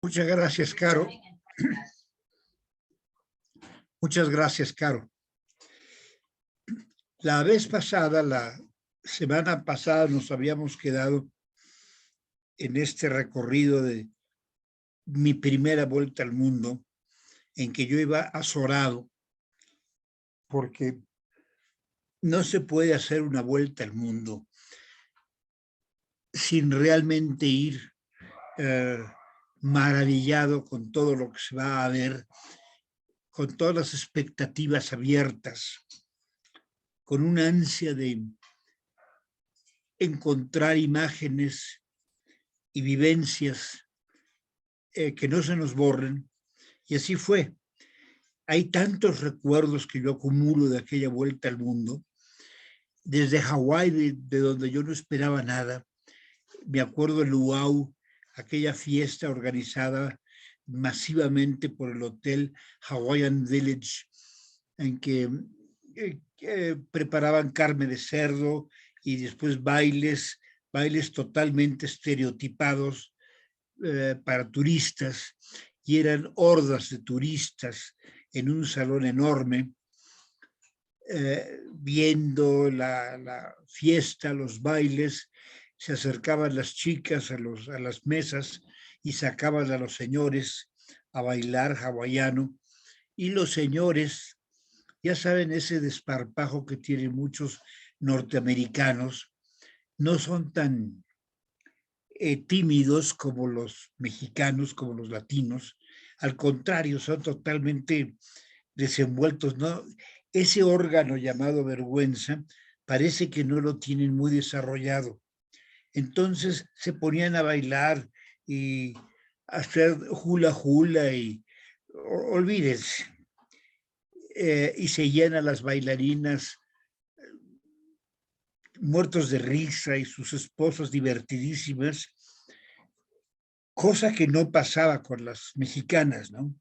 Muchas gracias, Caro. Muchas gracias, Caro. La vez pasada, la semana pasada, nos habíamos quedado en este recorrido de mi primera vuelta al mundo, en que yo iba azorado, porque no se puede hacer una vuelta al mundo sin realmente ir maravillado con todo lo que se va a ver, con todas las expectativas abiertas, con una ansia de encontrar imágenes y vivencias que no se nos borren. Y así fue. Hay tantos recuerdos que yo acumulo de aquella vuelta al mundo, desde Hawái, de donde yo no esperaba nada. Me acuerdo de Luau, aquella fiesta organizada masivamente por el Hotel Hawaiian Village, en que preparaban carne de cerdo y después bailes totalmente estereotipados para turistas, y eran hordas de turistas en un salón enorme, viendo la fiesta, los bailes. Se acercaban las chicas a las mesas y sacaban a los señores a bailar hawaiano, y los señores, ya saben, ese desparpajo que tienen muchos norteamericanos, no son tan tímidos como los mexicanos, como los latinos. Al contrario, son totalmente desenvueltos, ¿no? Ese órgano llamado vergüenza parece que no lo tienen muy desarrollado. Entonces se ponían a bailar y hacer hula hula y olvídense. Y seguían a las bailarinas muertos de risa y sus esposas divertidísimas, cosa que no pasaba con las mexicanas, ¿no?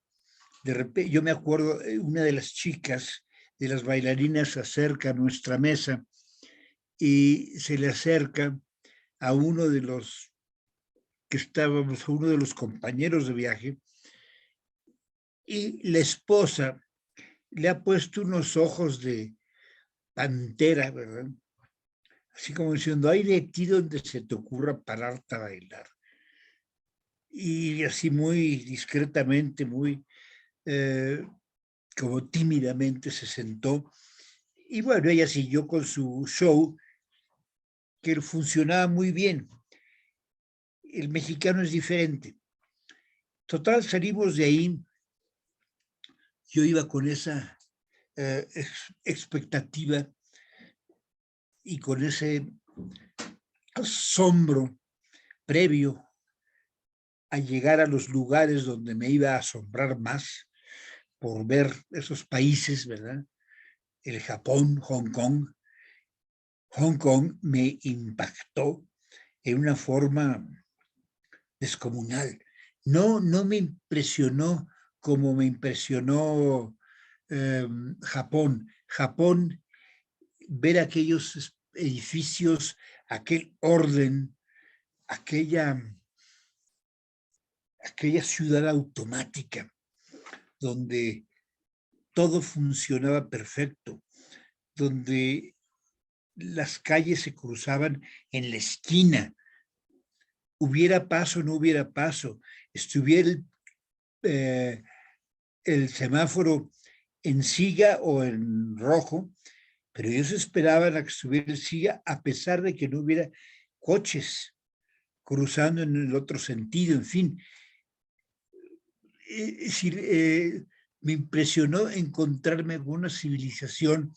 De repente, yo me acuerdo, una de las chicas, de las bailarinas, se acerca a nuestra mesa y se le acerca a uno de los que estábamos, a uno de los compañeros de viaje, y la esposa le ha puesto unos ojos de pantera, ¿verdad? Así como diciendo, hay de ti donde se te ocurra pararte a bailar. Y así muy discretamente, muy como tímidamente se sentó. Y bueno, ella siguió con su show, que funcionaba muy bien. El mexicano es diferente. Total, salimos de ahí. Yo iba con esa expectativa y con ese asombro previo a llegar a los lugares donde me iba a asombrar más por ver esos países, ¿verdad? El Japón, Hong Kong. Hong Kong me impactó en una forma descomunal. No me impresionó como me impresionó Japón. Japón, ver aquellos edificios, aquel orden, aquella ciudad automática donde todo funcionaba perfecto, donde las calles se cruzaban en la esquina, hubiera paso, no hubiera paso, estuviera el semáforo en siga o en rojo, pero ellos esperaban a que estuviera en siga a pesar de que no hubiera coches cruzando en el otro sentido, en fin. Es decir, me impresionó encontrarme con una civilización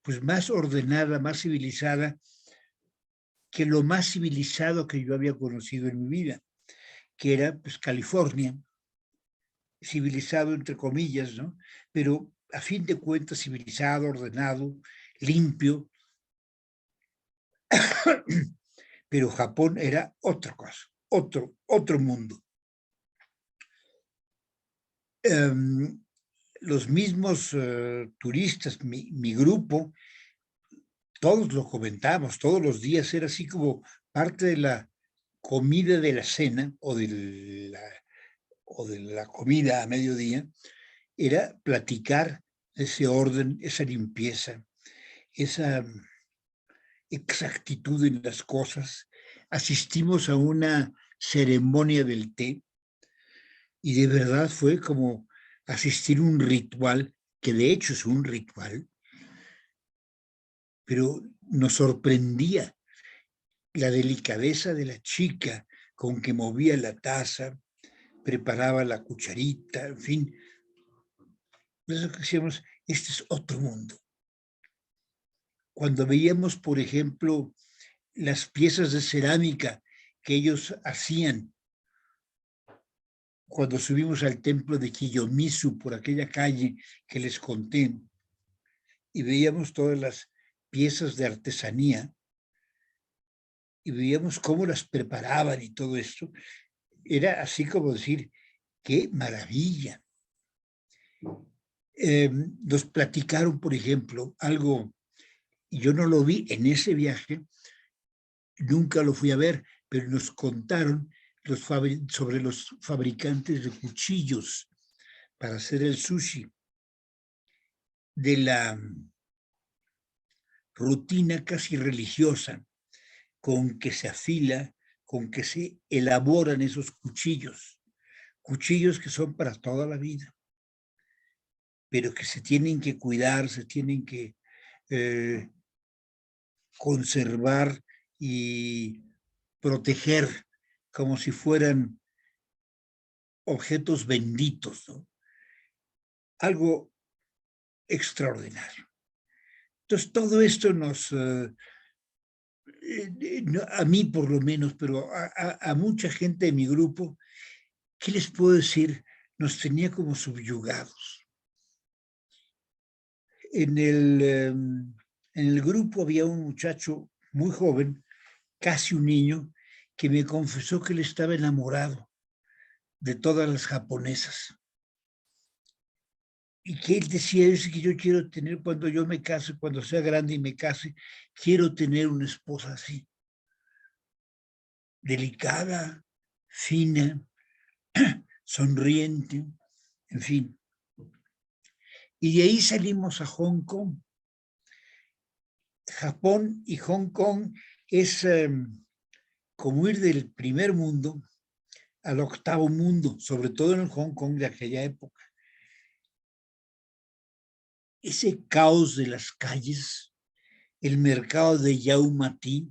pues más ordenada, más civilizada que lo más civilizado que yo había conocido en mi vida, que era pues California, civilizado entre comillas, ¿no? Pero a fin de cuentas civilizado, ordenado, limpio. Pero Japón era otra cosa, otro mundo. Los mismos turistas, mi grupo, todos lo comentamos, todos los días era así como parte de la comida de la cena o o de la comida a mediodía, era platicar ese orden, esa limpieza, esa exactitud en las cosas. Asistimos a una ceremonia del té y de verdad fue como asistir a un ritual, que de hecho es un ritual, pero nos sorprendía la delicadeza de la chica con que movía la taza, preparaba la cucharita, en fin. Nosotros decíamos, este es otro mundo. Cuando veíamos, por ejemplo, las piezas de cerámica que ellos hacían, cuando subimos al templo de Kiyomizu por aquella calle que les conté, y veíamos todas las piezas de artesanía, y veíamos cómo las preparaban y todo esto, era así como decir, qué maravilla. Nos platicaron, por ejemplo, algo, y yo no lo vi en ese viaje, nunca lo fui a ver, pero nos contaron sobre los fabricantes de cuchillos para hacer el sushi, de la rutina casi religiosa con que se afila, con que se elaboran esos cuchillos que son para toda la vida, pero que se tienen que cuidar, se tienen que conservar y proteger como si fueran objetos benditos, ¿no? Algo extraordinario. Entonces, todo esto nos, a mí por lo menos, pero a mucha gente de mi grupo, ¿qué les puedo decir? Nos tenía como subyugados. En el grupo había un muchacho muy joven, casi un niño, que me confesó que él estaba enamorado de todas las japonesas. Y que él decía, es que yo quiero tener, cuando yo me case, cuando sea grande y me case, quiero tener una esposa así, delicada, fina, sonriente, en fin. Y de ahí salimos a Hong Kong. Japón y Hong Kong es como ir del primer mundo al octavo mundo, sobre todo en el Hong Kong de aquella época. Ese caos de las calles, el mercado de Yau Ma Tei,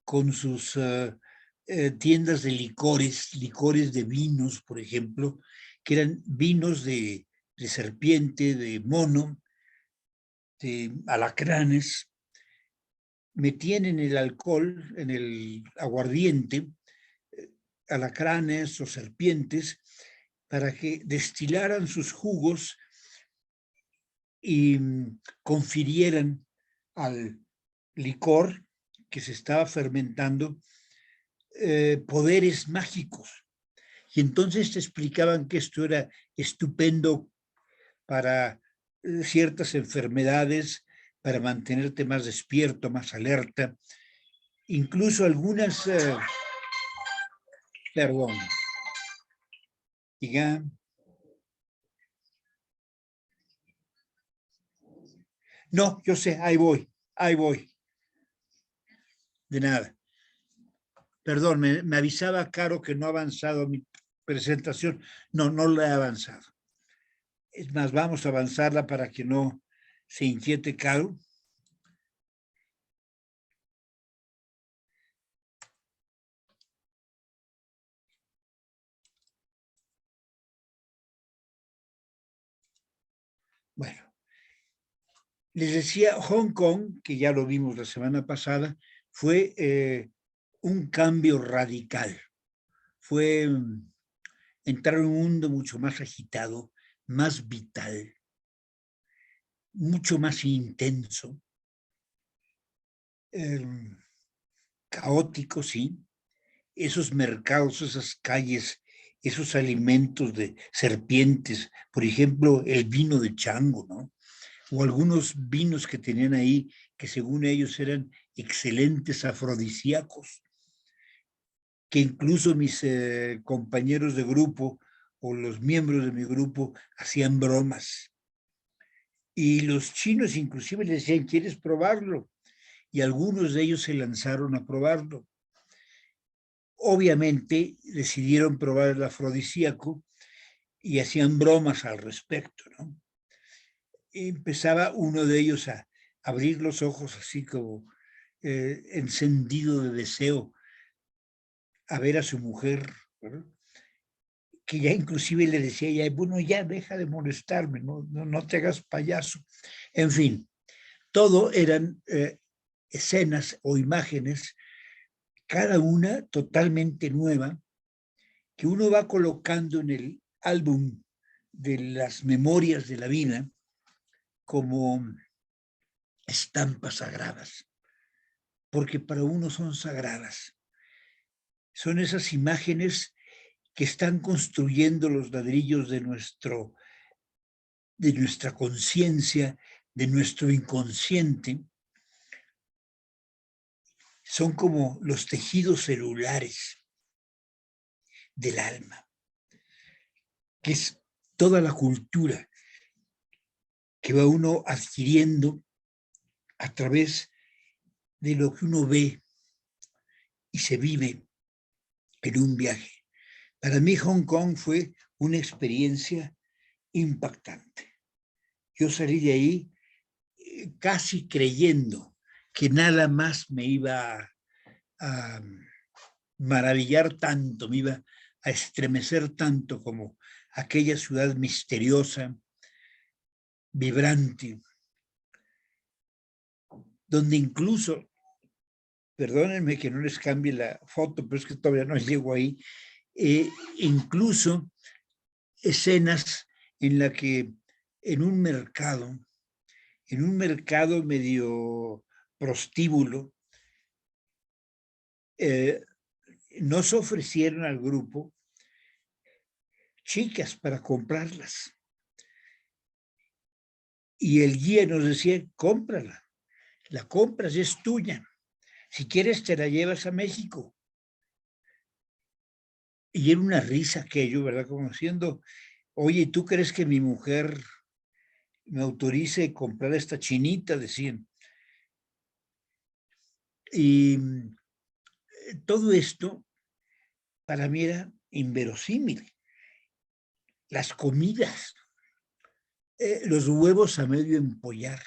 con sus tiendas de licores de vinos, por ejemplo, que eran vinos de serpiente, de mono, de alacranes, metían en el alcohol, en el aguardiente, alacranes o serpientes, para que destilaran sus jugos y confirieran al licor que se estaba fermentando poderes mágicos. Y entonces te explicaban que esto era estupendo para ciertas enfermedades, para mantenerte más despierto, más alerta. Incluso algunas, perdón, diga, no, yo sé, ahí voy, de nada. Perdón, me avisaba Caro que no ha avanzado mi presentación. No, no la he avanzado. Es más, vamos a avanzarla para que no se inquiete Caro. Bueno, les decía, Hong Kong, que ya lo vimos la semana pasada, fue un cambio radical. Fue entrar en un mundo mucho más agitado, más vital, mucho más intenso, caótico, sí. Esos mercados, esas calles, esos alimentos de serpientes, por ejemplo, el vino de chango, ¿no? O algunos vinos que tenían ahí que según ellos eran excelentes afrodisíacos, que incluso mis compañeros de grupo o los miembros de mi grupo hacían bromas. Y los chinos inclusive les decían, ¿quieres probarlo? Y algunos de ellos se lanzaron a probarlo. Obviamente decidieron probar el afrodisíaco y hacían bromas al respecto, ¿no? Y empezaba uno de ellos a abrir los ojos así como encendido de deseo a ver a su mujer, ¿no? Que ya inclusive le decía, ya, bueno, ya deja de molestarme, no te hagas payaso. En fin, todo eran escenas o imágenes, cada una totalmente nueva, que uno va colocando en el álbum de las memorias de la vida como estampas sagradas, porque para uno son sagradas. Son esas imágenes que están construyendo los ladrillos de nuestra conciencia, de nuestro inconsciente. Son como los tejidos celulares del alma, que es toda la cultura que va uno adquiriendo a través de lo que uno ve y se vive en un viaje. Para mí Hong Kong fue una experiencia impactante. Yo salí de ahí casi creyendo que nada más me iba a maravillar tanto, me iba a estremecer tanto como aquella ciudad misteriosa, vibrante, donde incluso, perdónenme que no les cambie la foto, pero es que todavía no llego ahí, incluso escenas en la que en un mercado medio prostíbulo, nos ofrecieron al grupo chicas para comprarlas. Y el guía nos decía, cómprala, la compras, es tuya. Si quieres te la llevas a México. Y era una risa aquello, ¿verdad? Como diciendo, oye, ¿tú crees que mi mujer me autorice comprar esta chinita? Decían. Y todo esto para mí era inverosímil. Las comidas, los huevos a medio empollar.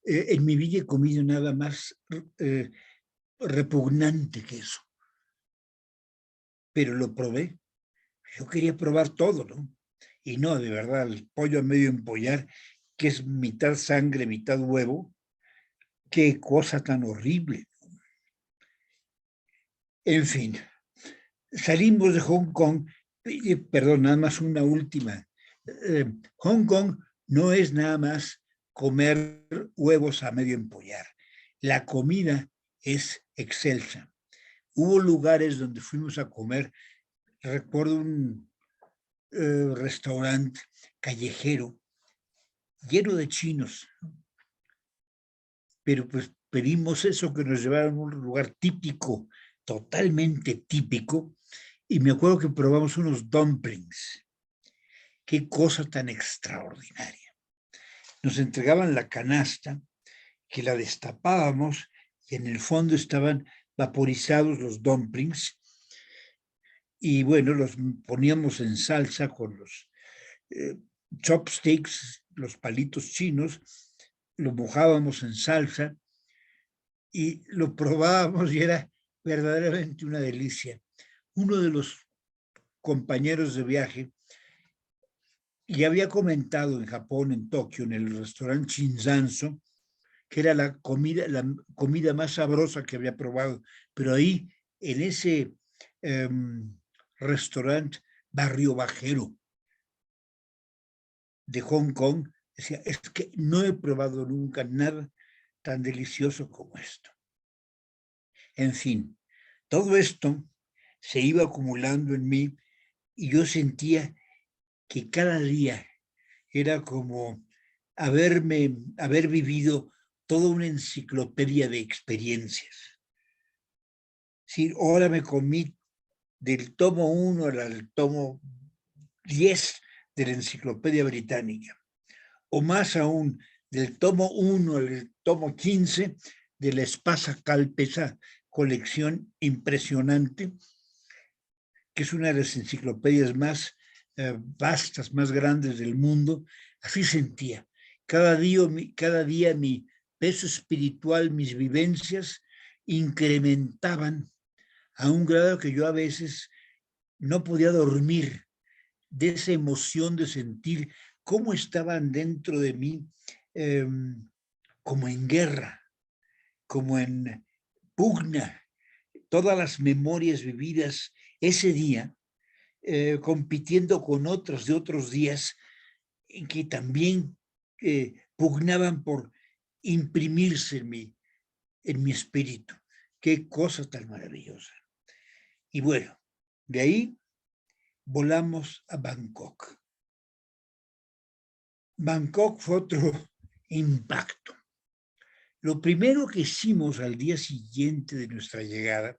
En mi vida he comido nada más repugnante que eso. Pero lo probé. Yo quería probar todo, ¿no? Y no, de verdad, el pollo a medio empollar, que es mitad sangre, mitad huevo, qué cosa tan horrible. En fin, salimos de Hong Kong, perdón, nada más una última. Hong Kong no es nada más comer huevos a medio empollar. La comida es excelsa. Hubo lugares donde fuimos a comer, recuerdo un restaurante callejero lleno de chinos, pero pues pedimos eso, que nos llevaron a un lugar típico, totalmente típico, y me acuerdo que probamos unos dumplings. Qué cosa tan extraordinaria. Nos entregaban la canasta, que la destapábamos, y en el fondo estaban vaporizados los dumplings, y bueno, los poníamos en salsa con los chopsticks, los palitos chinos, lo mojábamos en salsa y lo probábamos y era verdaderamente una delicia. Uno de los compañeros de viaje ya había comentado en Japón, en Tokio, en el restaurante Shinzanso, que era la comida más sabrosa que había probado, pero ahí, en ese restaurante barrio bajero de Hong Kong, decía, es que no he probado nunca nada tan delicioso como esto. En fin, todo esto se iba acumulando en mí y yo sentía que cada día era como haber vivido toda una enciclopedia de experiencias. Sí, ahora me comí del tomo 1 al tomo 10 de la Enciclopedia Británica, o más aún, del tomo 1 al tomo 15 de la Espasa Calpesa, colección impresionante, que es una de las enciclopedias más vastas, más grandes del mundo. Así sentía. Cada día mi peso espiritual, mis vivencias incrementaban a un grado que yo a veces no podía dormir de esa emoción de sentir cómo estaban dentro de mí, como en guerra, como en pugna, todas las memorias vividas ese día, compitiendo con otras de otros días en que también pugnaban por imprimirse en mi espíritu. Qué cosa tan maravillosa. Y bueno, de ahí volamos a Bangkok. Bangkok fue otro impacto. Lo primero que hicimos al día siguiente de nuestra llegada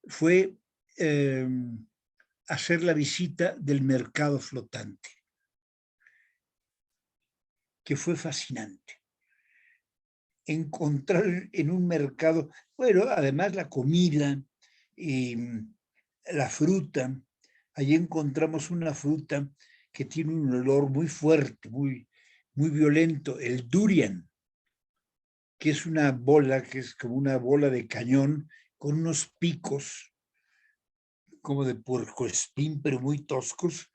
fue hacer la visita del mercado flotante, que fue fascinante. Encontrar en un mercado, bueno, además la comida y la fruta. Allí encontramos una fruta que tiene un olor muy fuerte, muy violento, el durian, que es una bola, que es como una bola de cañón con unos picos como de puercoespín, pero muy toscos,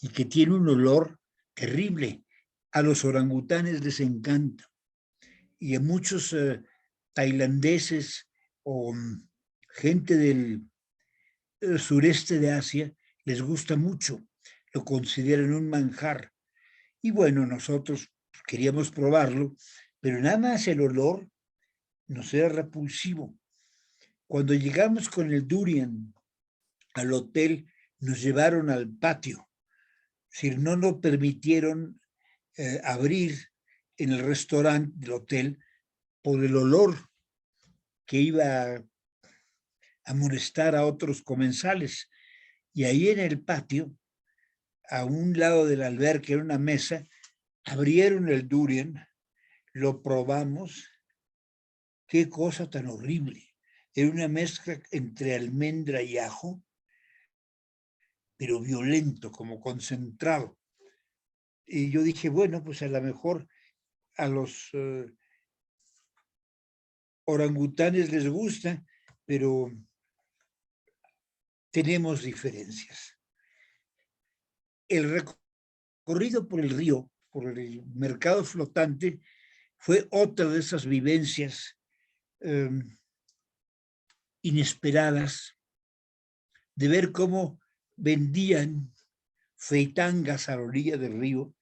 y que tiene un olor terrible. A los orangutanes les encanta. Y a muchos tailandeses o gente del sureste de Asia les gusta mucho, lo consideran un manjar. Y bueno, nosotros queríamos probarlo, pero nada más el olor nos era repulsivo. Cuando llegamos con el durian al hotel, nos llevaron al patio. Si no nos permitieron abrir en el restaurante del hotel por el olor que iba a molestar a otros comensales. Y ahí en el patio, a un lado del alberca, en una mesa, abrieron el durian, lo probamos. Qué cosa tan horrible. Era una mezcla entre almendra y ajo, pero violento, como concentrado. Y yo dije, bueno, pues a lo mejor a los orangutanes les gusta, pero tenemos diferencias. El recorrido por el río, por el mercado flotante, fue otra de esas vivencias inesperadas, de ver cómo vendían feitangas a la orilla del río,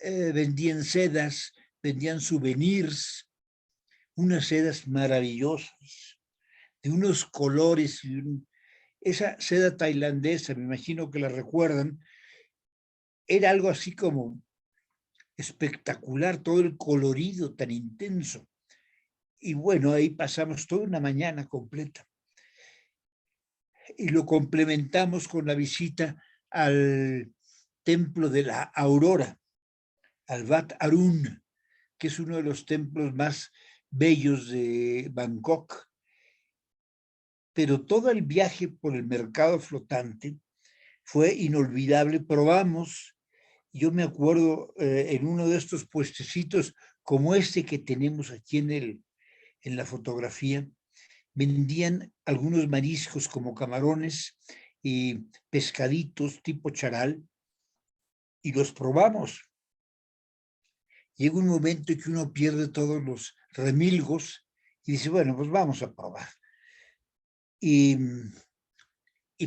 vendían sedas, vendían souvenirs, unas sedas maravillosas, de unos colores, esa seda tailandesa, me imagino que la recuerdan, era algo así como espectacular, todo el colorido tan intenso. Y bueno, ahí pasamos toda una mañana completa. Y lo complementamos con la visita al templo de la Aurora, al Wat Arun, que es uno de los templos más bellos de Bangkok. Pero todo el viaje por el mercado flotante fue inolvidable. Probamos, yo me acuerdo, en uno de estos puestecitos como este que tenemos aquí en la fotografía, vendían algunos mariscos como camarones y pescaditos tipo charal, y los probamos. Llega un momento en que uno pierde todos los remilgos y dice, bueno, pues vamos a probar. Y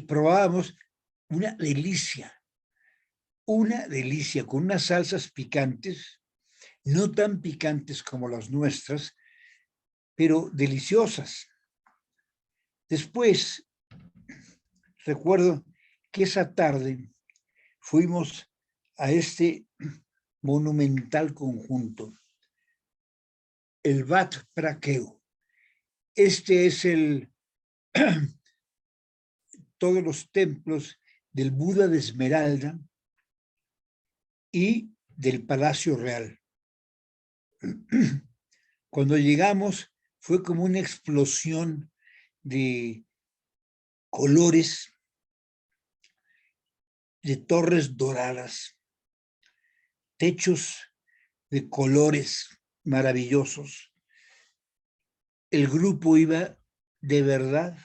probábamos una delicia con unas salsas picantes, no tan picantes como las nuestras, pero deliciosas. Después, recuerdo que esa tarde fuimos a este monumental conjunto, el Wat Phra Kew. Este es el todos los templos del Buda de Esmeralda y del Palacio Real. Cuando llegamos fue como una explosión de colores, de torres doradas, techos de colores maravillosos. El grupo iba de verdad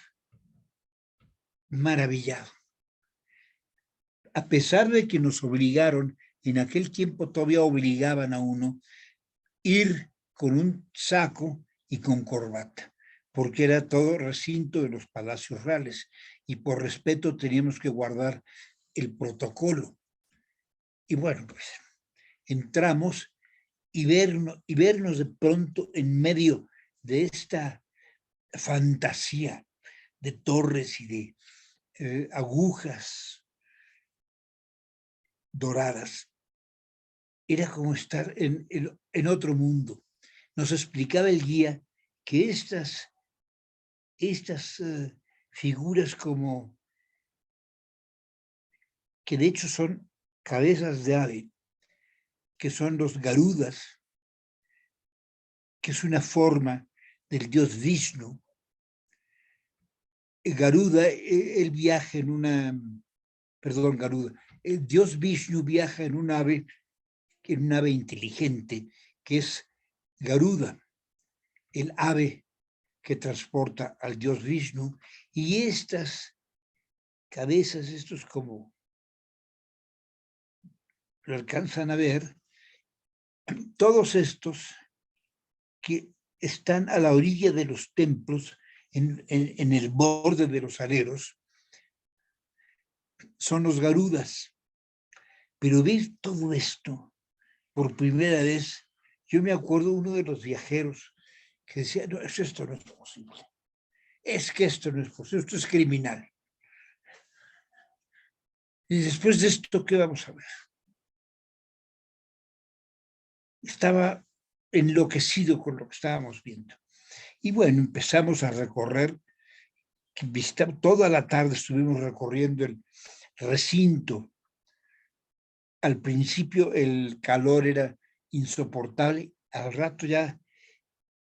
maravillado. A pesar de que nos obligaron, en aquel tiempo todavía obligaban a uno, ir con un saco y con corbata, porque era todo recinto de los palacios reales y por respeto teníamos que guardar el protocolo. Y bueno, pues entramos y vernos de pronto en medio de esta fantasía de torres y de agujas doradas. Era como estar en otro mundo. Nos explicaba el guía que estas figuras como que de hecho son cabezas de ave, que son los garudas, que es una forma del dios Vishnu. Garuda, él viaja en una, perdón, Garuda, el dios Vishnu viaja en un ave inteligente, que es Garuda, el ave que transporta al dios Vishnu, y estas cabezas, estos como lo alcanzan a ver, todos estos que están a la orilla de los templos, en el borde de los aleros, son los garudas. Pero ver todo esto por primera vez, yo me acuerdo uno de los viajeros que decía, no, esto no es posible. Es que esto no es posible, esto es criminal. Y después de esto, ¿qué vamos a ver? Estaba enloquecido con lo que estábamos viendo. Y bueno, empezamos a recorrer, toda la tarde estuvimos recorriendo el recinto. Al principio el calor era insoportable, al rato ya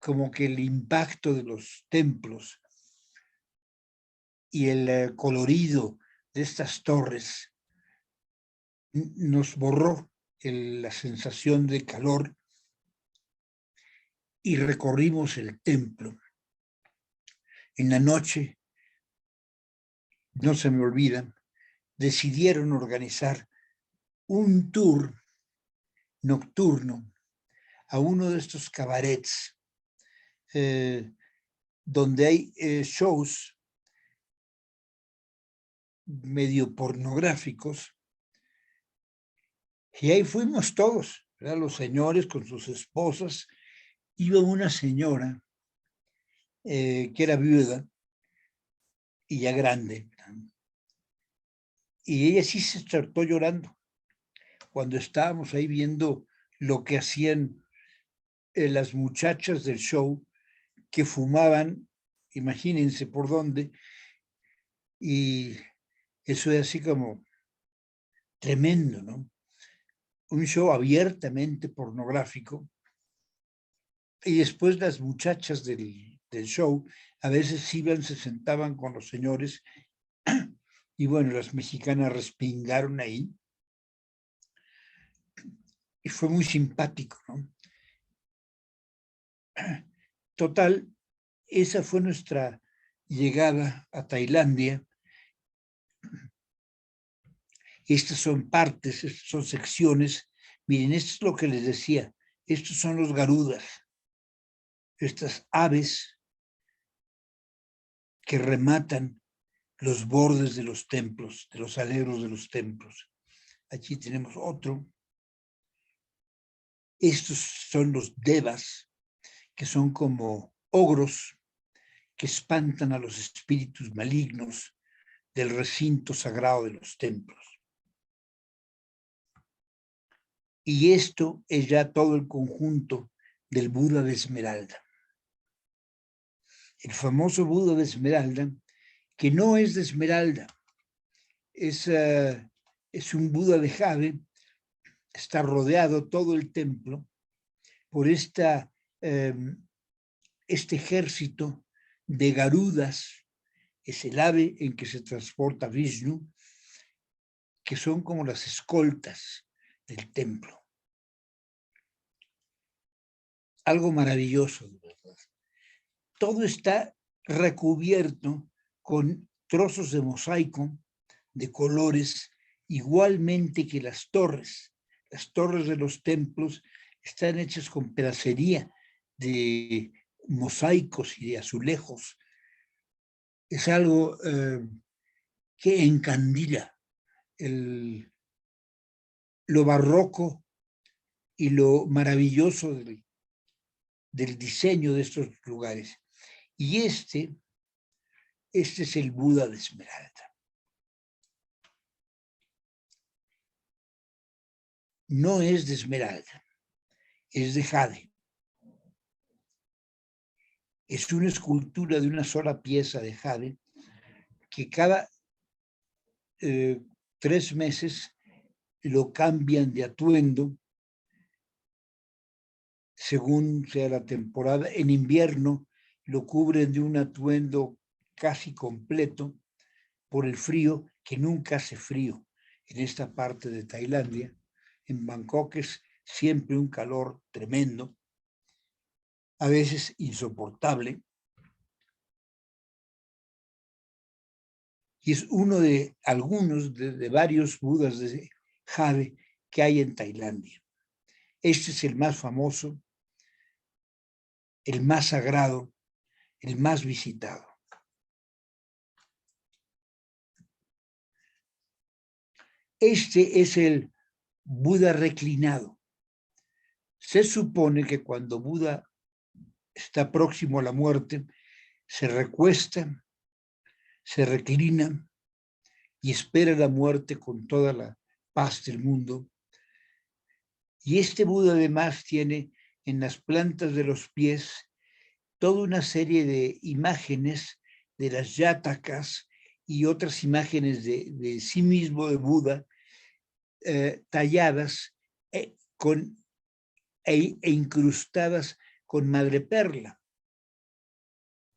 como que el impacto de los templos y el colorido de estas torres nos borró la sensación de calor y recorrimos el templo. En la noche, no se me olvida, decidieron organizar un tour nocturno a uno de estos cabarets donde hay shows medio pornográficos, y ahí fuimos todos, ¿verdad? Los señores con sus esposas. Iba una señora que era viuda y ya grande, y ella sí se trató llorando cuando estábamos ahí viendo lo que hacían las muchachas del show, que fumaban, imagínense por dónde, y eso es así como tremendo, ¿no? Un show abiertamente pornográfico, y después las muchachas del show a veces iban, se sentaban con los señores, y bueno, las mexicanas respingaron ahí, y fue muy simpático, ¿no? Total, esa fue nuestra llegada a Tailandia. Estas son partes, estas son secciones. Miren, esto es lo que les decía. Estos son los garudas, estas aves que rematan los bordes de los templos, de los aleros de los templos. Aquí tenemos otro. Estos son los devas, que son como ogros que espantan a los espíritus malignos del recinto sagrado de los templos. Y esto es ya todo el conjunto del Buda de Esmeralda. El famoso Buda de Esmeralda, que no es de esmeralda, es un Buda de jade. Está rodeado todo el templo por este ejército de garudas, es el ave en que se transporta Vishnu, que son como las escoltas del templo. Algo maravilloso, de verdad. Todo está recubierto con trozos de mosaico de colores, igualmente que las torres. Las torres de los templos están hechas con pedacería de mosaicos y de azulejos. Es algo que encandila lo barroco y lo maravilloso del diseño de estos lugares. Y este es el Buda de Esmeralda. No es de esmeralda, es de jade. Es una escultura de una sola pieza de jade que cada 3 meses lo cambian de atuendo según sea la temporada. En invierno lo cubren de un atuendo casi completo por el frío, que nunca hace frío en esta parte de Tailandia. En Bangkok es siempre un calor tremendo, a veces insoportable. Y es uno de algunos de varios Budas de jade que hay en Tailandia. Este es el más famoso, el más sagrado, el más visitado. Este es el Buda reclinado. Se supone que cuando Buda está próximo a la muerte, se recuesta, se reclina y espera la muerte con toda la paz del mundo. Y este Buda además tiene en las plantas de los pies toda una serie de imágenes de las yatakas y otras imágenes de sí mismo, de Buda, talladas e incrustadas con madreperla.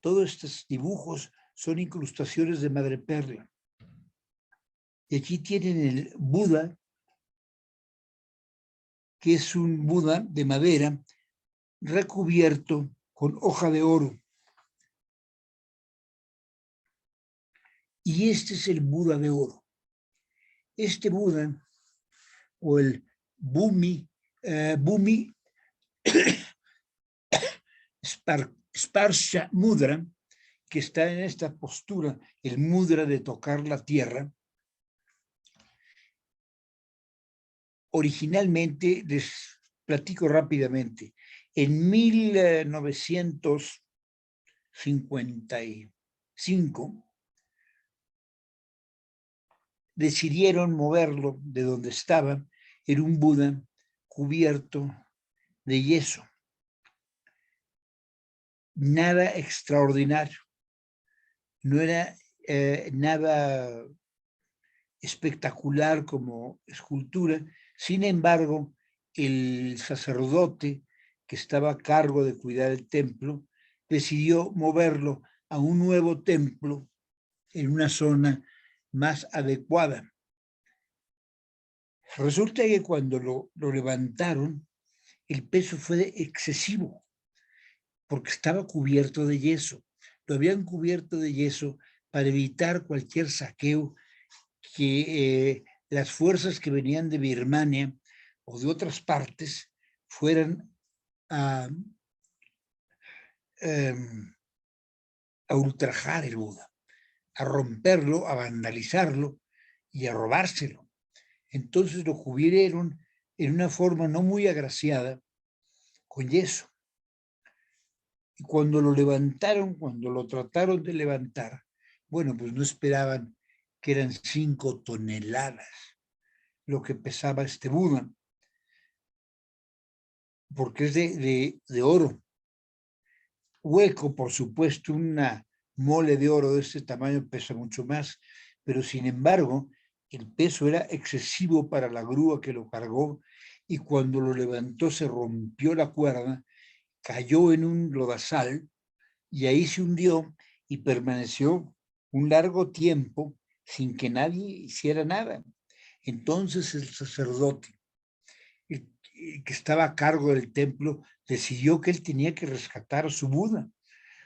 Todos estos dibujos son incrustaciones de madreperla. Y aquí tienen el Buda, que es un Buda de madera recubierto con hoja de oro. Y este es el Buda de oro. Este Buda, o el Bhumi Sparsha Mudra, que está en esta postura, el mudra de tocar la tierra. Originalmente, les platico rápidamente, en 1955 decidieron moverlo de donde estaba. Era un Buda cubierto de yeso. Nada extraordinario. No era nada espectacular como escultura. Sin embargo, el sacerdote que estaba a cargo de cuidar el templo decidió moverlo a un nuevo templo en una zona más adecuada. Resulta que cuando lo levantaron, el peso fue excesivo, porque estaba cubierto de yeso. Lo habían cubierto de yeso para evitar cualquier saqueo que las fuerzas que venían de Birmania o de otras partes fueran a ultrajar el Buda, a romperlo, a vandalizarlo y a robárselo. Entonces lo cubrieron en una forma no muy agraciada con yeso. Y cuando lo levantaron, cuando lo trataron de levantar, bueno, pues no esperaban que eran 5 toneladas lo que pesaba este Buda, porque es de oro. Hueco, por supuesto, una mole de oro de este tamaño pesa mucho más, pero sin embargo, el peso era excesivo para la grúa que lo cargó y cuando lo levantó se rompió la cuerda, cayó en un lodazal y ahí se hundió y permaneció un largo tiempo sin que nadie hiciera nada. Entonces el sacerdote, que estaba a cargo del templo, decidió que él tenía que rescatar a su Buda.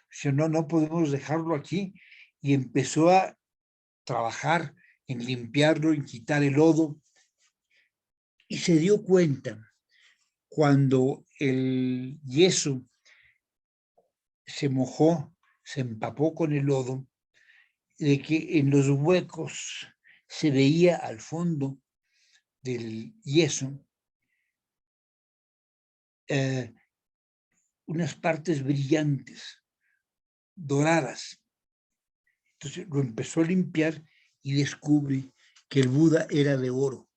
Dice, no, no podemos dejarlo aquí. Y empezó a trabajar en limpiarlo, en quitar el lodo. Y se dio cuenta cuando el yeso se mojó, se empapó con el lodo, de que en los huecos se veía al fondo del yeso unas partes brillantes, doradas. Entonces lo empezó a limpiar y descubre que el Buda era de oro.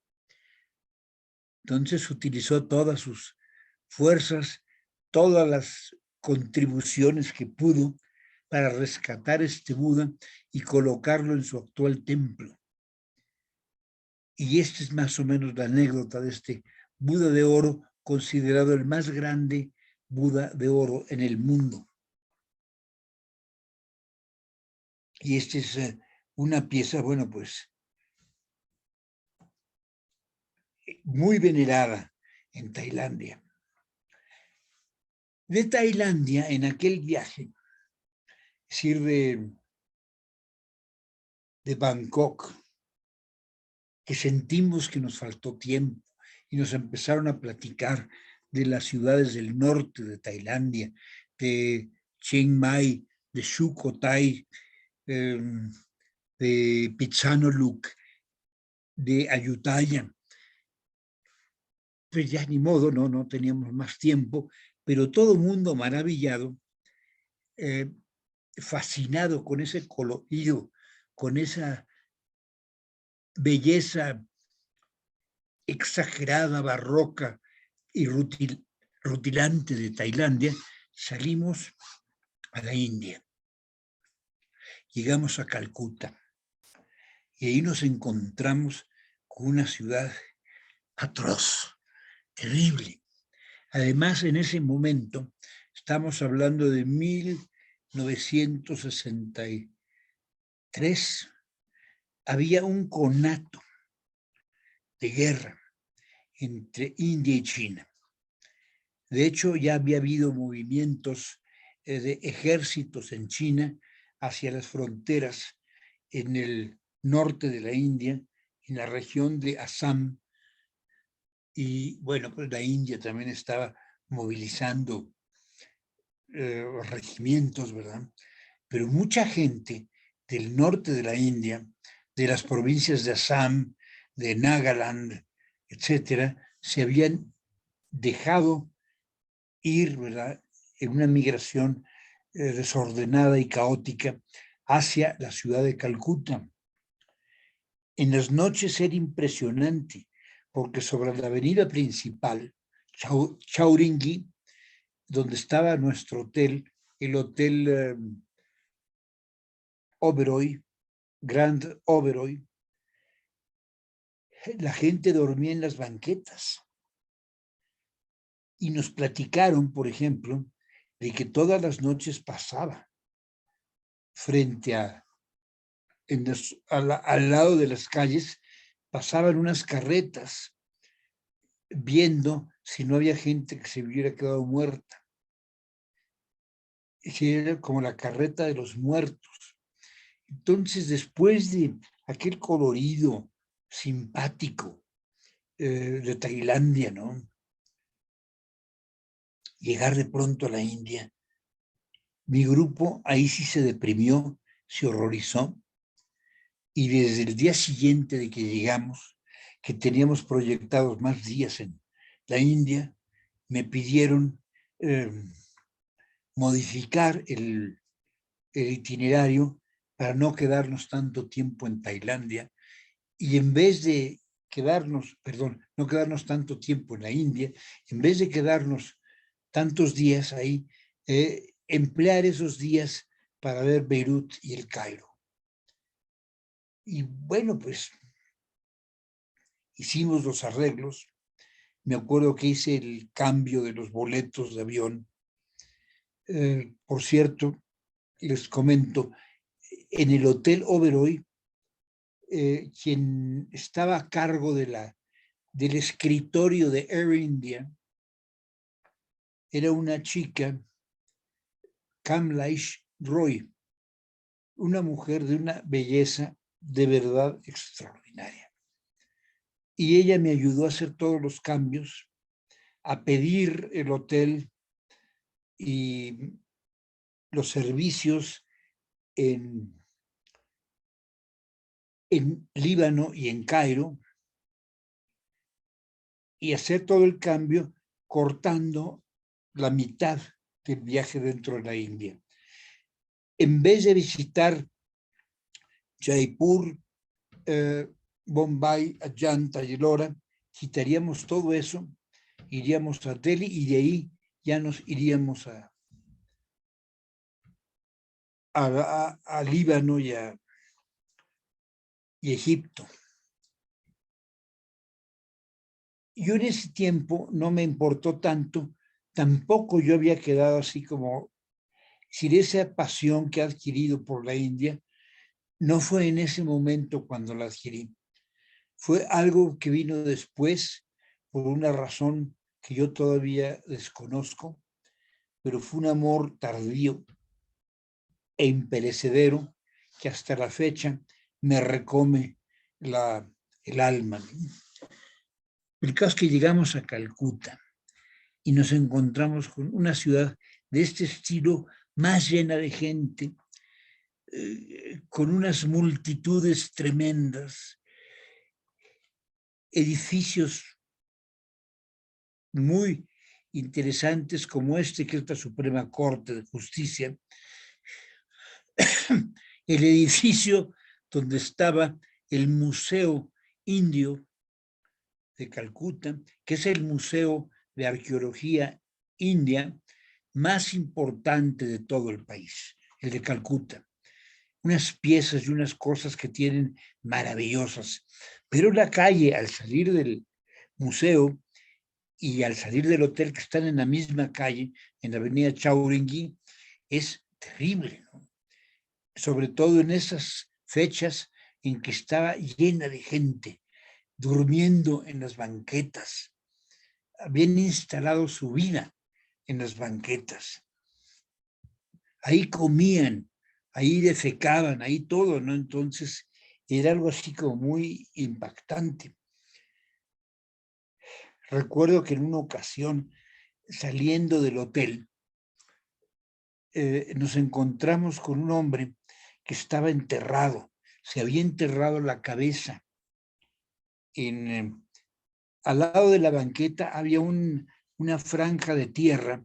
Entonces utilizó todas sus fuerzas, todas las contribuciones que pudo para rescatar este Buda y colocarlo en su actual templo. Y esta es más o menos la anécdota de este Buda de oro, considerado el más grande Buda de oro en el mundo. Y esta es una pieza, bueno, pues muy venerada en Tailandia. De Tailandia, en aquel viaje, es decir, de Bangkok, que sentimos que nos faltó tiempo y nos empezaron a platicar de las ciudades del norte de Tailandia, de Chiang Mai, de Sukhothai, de Phitsanulok, de Ayutthaya. Pues ya ni modo, no teníamos más tiempo, pero todo el mundo maravillado, fascinado con ese colorido, con esa belleza exagerada, barroca y rutilante de Tailandia, salimos a la India. Llegamos a Calcuta y ahí nos encontramos con una ciudad atroz, terrible. Además, en ese momento, estamos hablando de 1963, había un conato de guerra entre India y China. De hecho, ya había habido movimientos de ejércitos en China hacia las fronteras en el norte de la India, en la región de Assam. Y bueno, pues la India también estaba movilizando regimientos, ¿verdad? Pero mucha gente del norte de la India, de las provincias de Assam, de Nagaland, etcétera, se habían dejado ir, ¿verdad?, en una migración desordenada y caótica hacia la ciudad de Calcuta. En las noches era impresionante, porque sobre la avenida principal, Chauringi, donde estaba nuestro hotel, el Hotel Oberoi, Grand Oberoi, la gente dormía en las banquetas. Y nos platicaron, por ejemplo, de que todas las noches pasaba frente al lado de las calles, pasaban unas carretas viendo si no había gente que se hubiera quedado muerta. Era como la carreta de los muertos. Entonces, después de aquel colorido simpático de Tailandia, ¿no?, llegar de pronto a la India, mi grupo ahí sí se deprimió, se horrorizó, y desde el día siguiente de que llegamos, que teníamos proyectados más días en la India, me pidieron modificar el itinerario para no quedarnos tanto tiempo en Tailandia, y en vez de no quedarnos tanto tiempo en la India, en vez de quedarnos tantos días ahí, emplear esos días para ver Beirut y el Cairo. Y bueno, pues hicimos los arreglos. Me acuerdo que hice el cambio de los boletos de avión. Por cierto, les comento, en el Hotel Oberoi, quien estaba a cargo del escritorio de Air India era una chica, Kamlesh Roy, una mujer de una belleza de verdad extraordinaria. Y ella me ayudó a hacer todos los cambios, a pedir el hotel y los servicios en Líbano y en Cairo, y hacer todo el cambio cortando la mitad del viaje dentro de la India. En vez de visitar Jaipur, Bombay, Ajanta y Ellora, quitaríamos todo eso, iríamos a Delhi y de ahí ya nos iríamos a Líbano y Egipto. Yo en ese tiempo no me importó tanto, tampoco yo había quedado así como, sin esa pasión que he adquirido por la India, no fue en ese momento cuando la adquirí. Fue algo que vino después por una razón que yo todavía desconozco, pero fue un amor tardío e imperecedero que hasta la fecha me recome el alma. El caso es que llegamos a Calcuta y nos encontramos con una ciudad de este estilo más llena de gente, con unas multitudes tremendas, edificios muy interesantes como este, que es la Suprema Corte de Justicia, el edificio donde estaba el Museo Indio de Calcuta, que es el museo de arqueología india más importante de todo el país, el de Calcuta. Unas piezas y unas cosas que tienen maravillosas. Pero la calle, al salir del museo y al salir del hotel, que están en la misma calle, en la avenida Chauringui, es terrible, ¿no? Sobre todo en esas fechas en que estaba llena de gente, durmiendo en las banquetas. Habían instalado su vida en las banquetas. Ahí comían, ahí defecaban, ahí todo, ¿no? Entonces era algo así como muy impactante. Recuerdo que en una ocasión, saliendo del hotel, nos encontramos con un hombre que estaba enterrado, se había enterrado la cabeza. Al lado de la banqueta había una franja de tierra,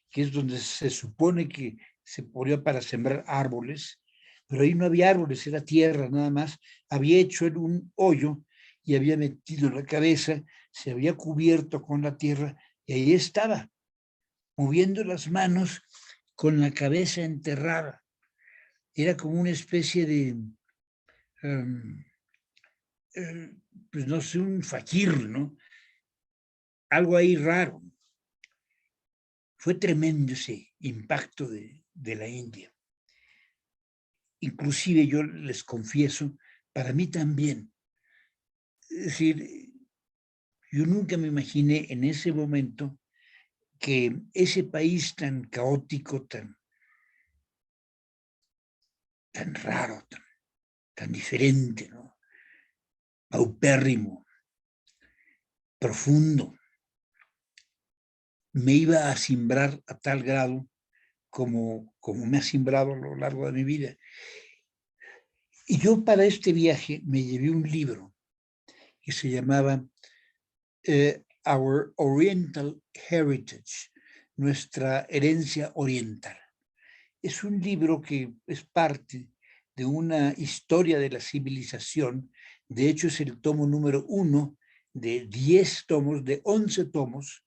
que es donde se supone que se ponía para sembrar árboles, pero ahí no había árboles, era tierra nada más. Había hecho él un hoyo y había metido la cabeza, se había cubierto con la tierra y ahí estaba, moviendo las manos con la cabeza enterrada. Era como una especie de, pues no sé, un fakir, ¿no? Algo ahí raro. Fue tremendo ese impacto de la India. Inclusive yo les confieso, para mí también. Es decir, yo nunca me imaginé en ese momento que ese país tan caótico, tan raro, tan diferente, ¿no? Paupérrimo, profundo, me iba a simbrar a tal grado como me ha simbrado a lo largo de mi vida. Y yo para este viaje me llevé un libro que se llamaba Our Oriental Heritage, nuestra herencia oriental. Es un libro que es parte de una historia de la civilización. De hecho, es el tomo número 1 de 10 tomos, de 11 tomos,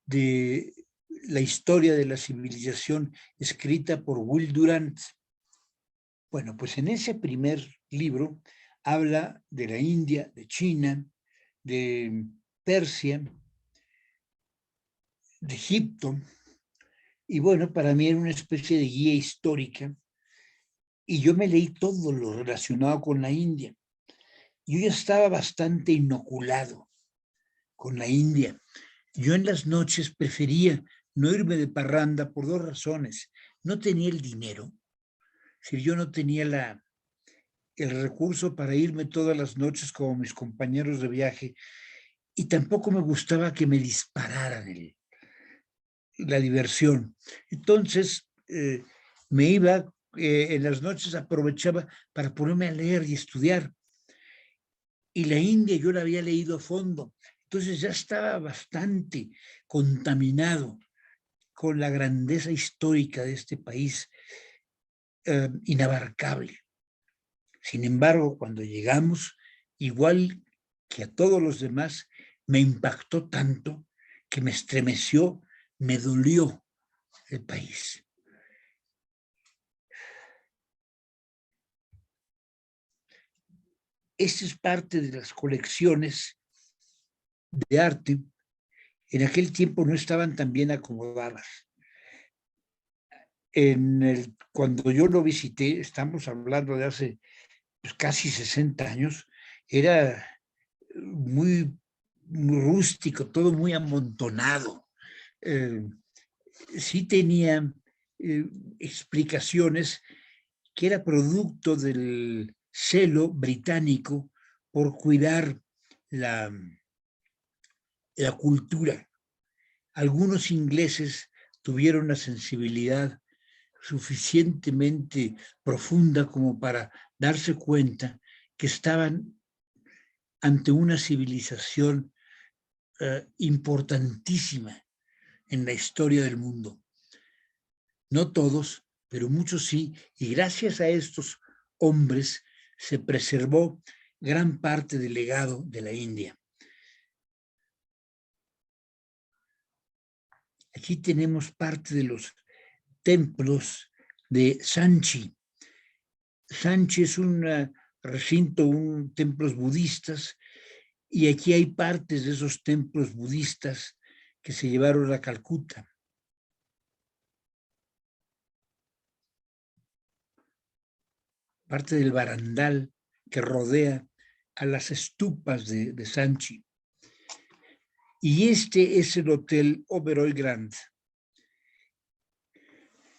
de la historia de la civilización escrita por Will Durant. Bueno, pues en ese primer libro habla de la India, de China, de Persia, de Egipto, y bueno, para mí era una especie de guía histórica, y yo me leí todo lo relacionado con la India. Yo ya estaba bastante inoculado con la India. Yo en las noches prefería no irme de parranda por dos razones. No tenía el dinero, es decir, yo no tenía el recurso para irme todas las noches como mis compañeros de viaje, y tampoco me gustaba que me dispararan la diversión. Entonces, me iba, en las noches aprovechaba para ponerme a leer y estudiar. Y la India yo la había leído a fondo, entonces ya estaba bastante contaminado con la grandeza histórica de este país, inabarcable. Sin embargo, cuando llegamos, igual que a todos los demás, me impactó tanto que me estremeció, me dolió el país. Esta es parte de las colecciones de arte. En aquel tiempo no estaban tan bien acomodadas. Cuando yo lo visité, estamos hablando de hace pues, casi 60 años, era muy, muy rústico, todo muy amontonado. Sí tenía explicaciones que era producto del celo británico por cuidar la, la cultura. Algunos ingleses tuvieron una sensibilidad suficientemente profunda como para darse cuenta que estaban ante una civilización importantísima en la historia del mundo. No todos, pero muchos sí, y gracias a estos hombres se preservó gran parte del legado de la India. Aquí tenemos parte de los templos de Sanchi. Sanchi es un recinto, templos budistas, y aquí hay partes de esos templos budistas que se llevaron a Calcuta. Parte del barandal que rodea a las estupas de Sanchi. Y este es el Hotel Oberoi Grand.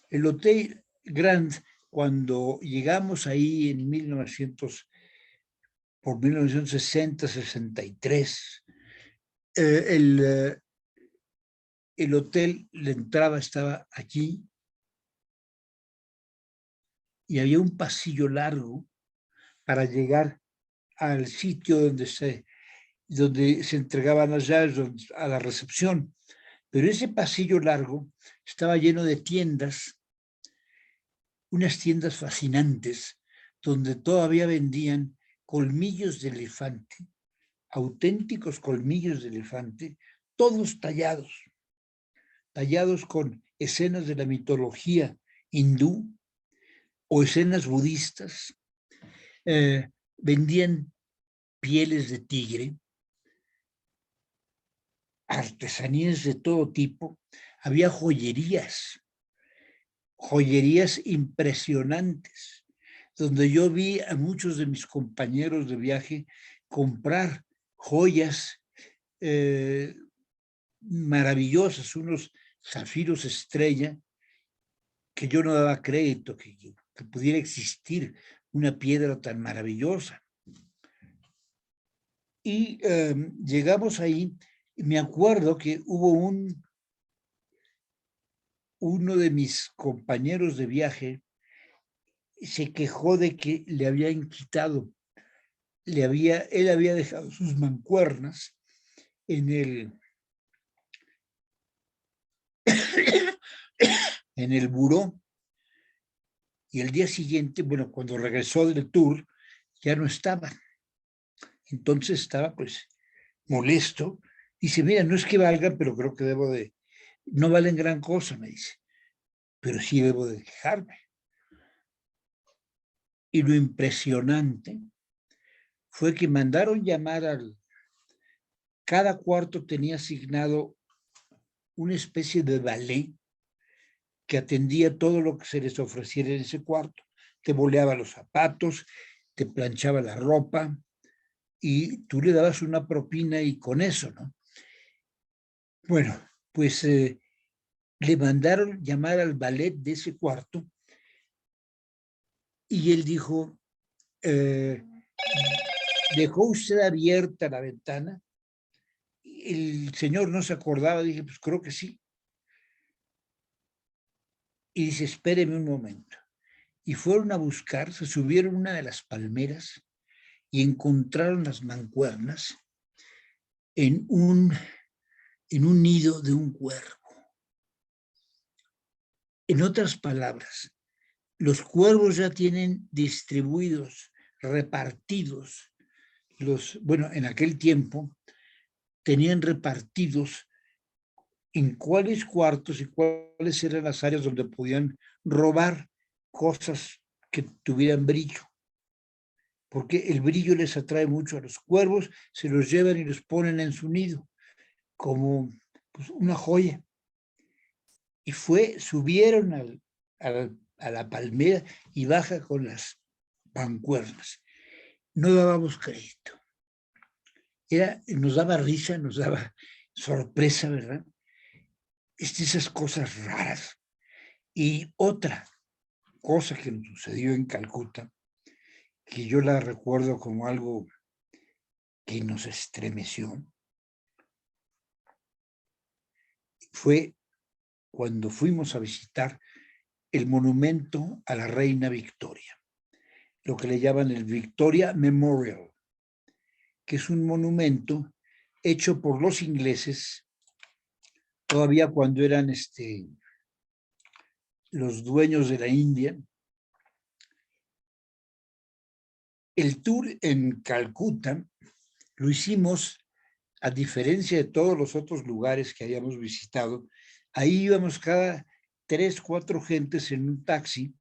El Hotel Grand, cuando llegamos ahí en 1960, 63, el hotel, la entrada estaba aquí y había un pasillo largo para llegar al sitio donde se entregaban las llaves, a la recepción. Pero ese pasillo largo estaba lleno de tiendas, unas tiendas fascinantes, donde todavía vendían colmillos de elefante, auténticos colmillos de elefante, todos tallados con escenas de la mitología hindú o escenas budistas. Vendían pieles de tigre, artesanías de todo tipo, había joyerías impresionantes, donde yo vi a muchos de mis compañeros de viaje comprar joyas maravillosas, unos zafiros estrella, que yo no daba crédito que pudiera existir una piedra tan maravillosa. Y llegamos ahí, y me acuerdo que hubo uno de mis compañeros de viaje se quejó de que le habían quitado, él había dejado sus mancuernas en el buró, y el día siguiente, bueno, cuando regresó del tour, ya no estaban. Entonces estaba pues molesto. Dice, mira, no es que valgan, pero creo que no valen gran cosa, me dice, pero sí debo de quejarme. Y lo impresionante fue que mandaron llamar cada cuarto tenía asignado una especie de ballet que atendía todo lo que se les ofreciera en ese cuarto. Te boleaba los zapatos, te planchaba la ropa y tú le dabas una propina y con eso, ¿no? Bueno, pues le mandaron llamar al ballet de ese cuarto y él dijo, ¿dejó usted abierta la ventana? El señor no se acordaba, dije, pues creo que sí. Y dice, espéreme un momento. Y fueron a buscar, se subieron a una de las palmeras y encontraron las mancuernas en un nido de un cuervo. En otras palabras, los cuervos ya tienen distribuidos, repartidos, bueno, en aquel tiempo tenían repartidos en cuáles cuartos y cuáles eran las áreas donde podían robar cosas que tuvieran brillo. Porque el brillo les atrae mucho a los cuervos, se los llevan y los ponen en su nido, como pues, una joya. Y subieron a la palmera y baja con las mancuernas. No dábamos crédito. Nos daba risa, nos daba sorpresa, ¿verdad? Esas cosas raras. Y otra cosa que nos sucedió en Calcuta, que yo la recuerdo como algo que nos estremeció, fue cuando fuimos a visitar el monumento a la reina Victoria, lo que le llaman el Victoria Memorial, que es un monumento hecho por los ingleses todavía cuando eran los dueños de la India. El tour en Calcuta lo hicimos, a diferencia de todos los otros lugares que habíamos visitado, ahí íbamos cada 3, 4 gentes en un taxi,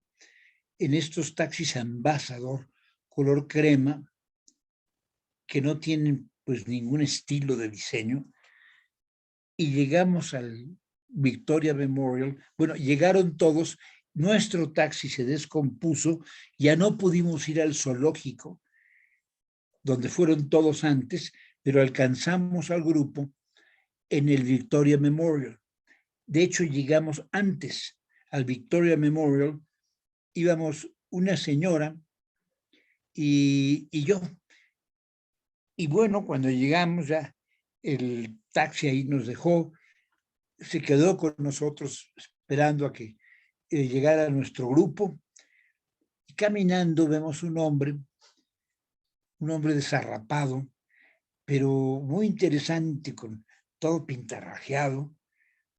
en estos taxis Ambassador, color crema, que no tienen pues ningún estilo de diseño, y llegamos al Victoria Memorial. Bueno, llegaron todos, nuestro taxi se descompuso, ya no pudimos ir al zoológico, donde fueron todos antes, pero alcanzamos al grupo en el Victoria Memorial. De hecho, llegamos antes al Victoria Memorial, íbamos una señora y yo. Y bueno, cuando llegamos ya, el taxi ahí nos dejó, se quedó con nosotros esperando a que llegara nuestro grupo. Y caminando vemos un hombre desarrapado, pero muy interesante, con todo pintarrajeado,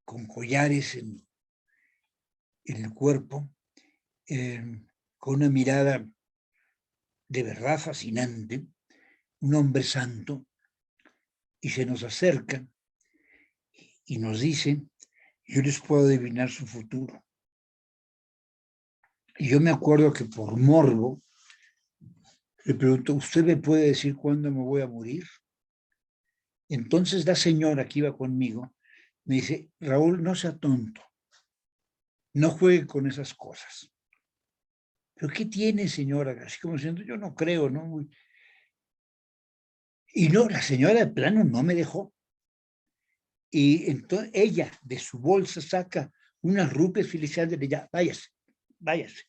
con collares en el cuerpo, con una mirada de verdad fascinante, un hombre santo, y se nos acerca y nos dice, yo les puedo adivinar su futuro. Y yo me acuerdo que por morbo le pregunto, ¿usted me puede decir cuándo me voy a morir? Entonces la señora que iba conmigo me dice, Raúl, no sea tonto, no juegue con esas cosas. ¿Pero qué tiene, señora? Así como diciendo, yo no creo, ¿no? Y no, la señora de plano no me dejó. Y entonces ella de su bolsa saca unas rupias y le dice, ya, váyase, váyase.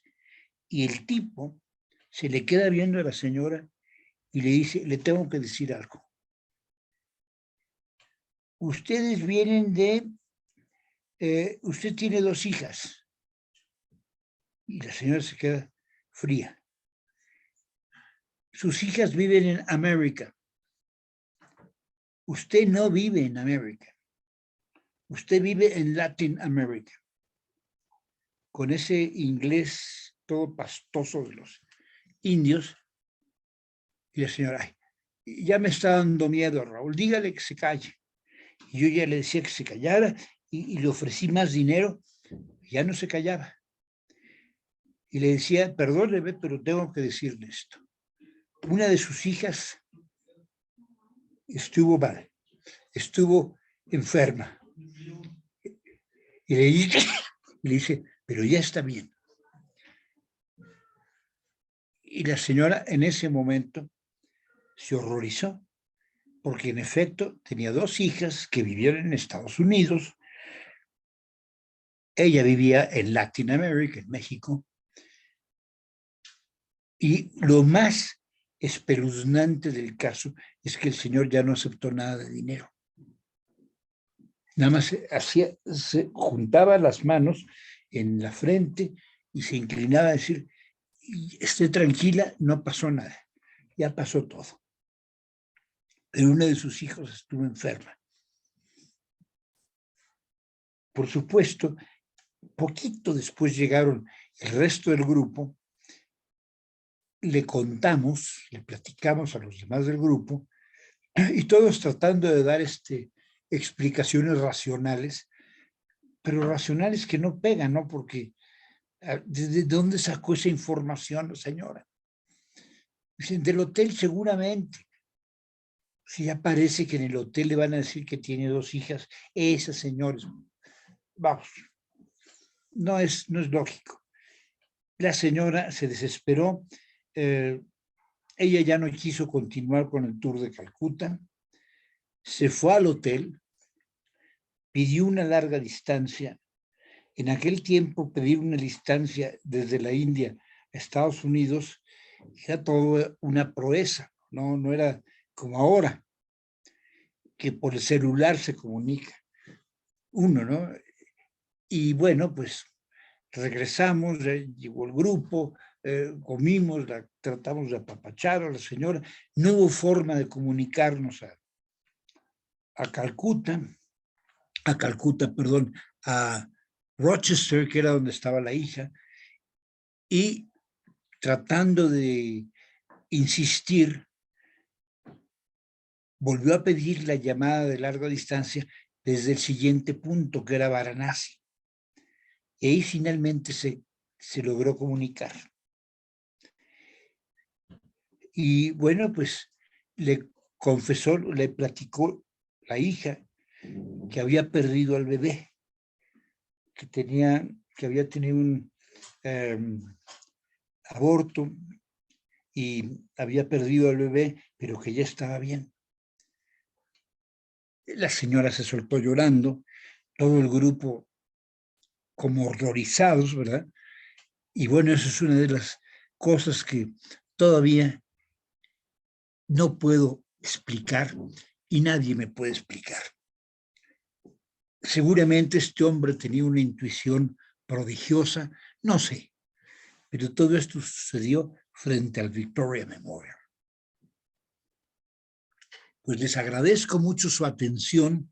Y el tipo se le queda viendo a la señora y le dice, le tengo que decir algo. Ustedes vienen usted tiene 2 hijas. Y la señora se queda fría. Sus hijas viven en América. Usted no vive en América. Usted vive en Latin America. Con ese inglés todo pastoso de los indios. Y la señora, ay, ya me está dando miedo, Raúl, dígale que se calle. Y yo ya le decía que se callara y le ofrecí más dinero, ya no se callaba. Y le decía, perdóneme, pero tengo que decirle esto. Una de sus hijas estuvo mal. estuvo enferma. Y le dice, pero ya está bien. Y la señora en ese momento se horrorizó, porque en efecto tenía 2 hijas que vivían en Estados Unidos. Ella vivía en Latinoamérica, en México. Y lo más espeluznante del caso es que el señor ya no aceptó nada de dinero. Nada más se juntaba las manos en la frente y se inclinaba a decir, esté tranquila, no pasó nada, ya pasó todo. Pero una de sus hijos estuvo enferma. Por supuesto, poquito después llegaron el resto del grupo, le contamos, le platicamos a los demás del grupo, y todos tratando de dar explicaciones racionales, pero racionales que no pegan, ¿no? Porque ¿desde dónde sacó esa información, señora? Dicen, del hotel seguramente. Si ya parece que en el hotel le van a decir que tiene 2 hijas, esas señores, vamos, no es lógico. La señora se desesperó, ella ya no quiso continuar con el tour de Calcuta, se fue al hotel, pidió una larga distancia. En aquel tiempo pedir una distancia desde la India a Estados Unidos era todo una proeza, no era como ahora, que por el celular se comunica uno, ¿no? Y bueno, pues regresamos, llegó el grupo, comimos, tratamos de apapachar a la señora, no hubo forma de comunicarnos a Calcuta, perdón, a Rochester, que era donde estaba la hija, y tratando de insistir, volvió a pedir la llamada de larga distancia desde el siguiente punto, que era Varanasi. Y ahí finalmente se logró comunicar. Y bueno, pues le confesó, le platicó la hija que había perdido al bebé, que había tenido un aborto y había perdido al bebé, pero que ya estaba bien. La señora se soltó llorando, todo el grupo como horrorizados, ¿verdad? Y bueno, eso es una de las cosas que todavía no puedo explicar y nadie me puede explicar. Seguramente este hombre tenía una intuición prodigiosa, no sé, pero todo esto sucedió frente al Victoria Memorial. Pues les agradezco mucho su atención.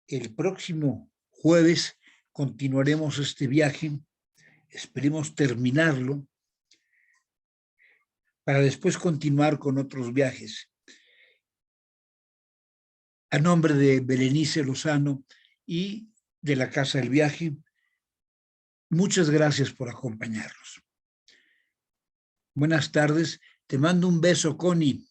El próximo jueves continuaremos este viaje. Esperemos terminarlo para después continuar con otros viajes. A nombre de Berenice Lozano y de la Casa del Viaje, muchas gracias por acompañarnos. Buenas tardes. Te mando un beso, Connie.